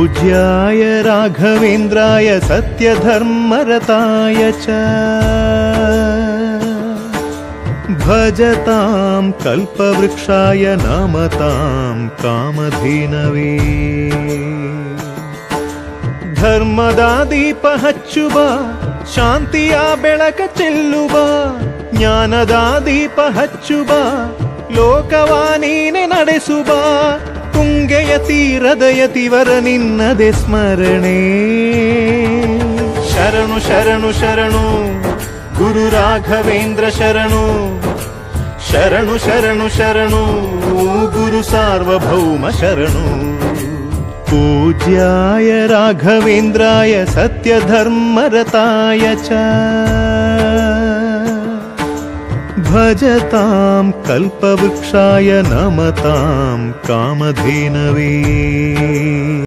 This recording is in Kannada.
पूज्याय राघवेन्द्राय सत्यधर्मरताय च भजतां कल्पवृक्षाय नमतां कामधेनवे ಧರ್ಮದ ದೀಪ ಹಚ್ಚುವ ಶಾಂತಿಯ ಬೆಳಕ ಚೆಲ್ಲುವ ಜ್ಞಾನದ ದೀಪ ಹಚ್ಚುವ ಲೋಕವ ನೀನೆ ನಡೆಸುವ ತುಂಗೆಯ ತೀರದ ಯತಿವರ ನಿನ್ನದೆ ಸ್ಮರಣೆ ಶರಣು ಶರಣು ಶರಣು ಗುರು ರಾಘವೇಂದ್ರ ಶರಣು ಶರಣು ಶರಣು ಶರಣು ಗುರು ಸಾರ್ವಭೌಮ ಶರಣು पूज्याय राघवेन्द्राय सत्यधर्मरताय च भजतां कल्पवृक्षाय नमतां कामधेनवे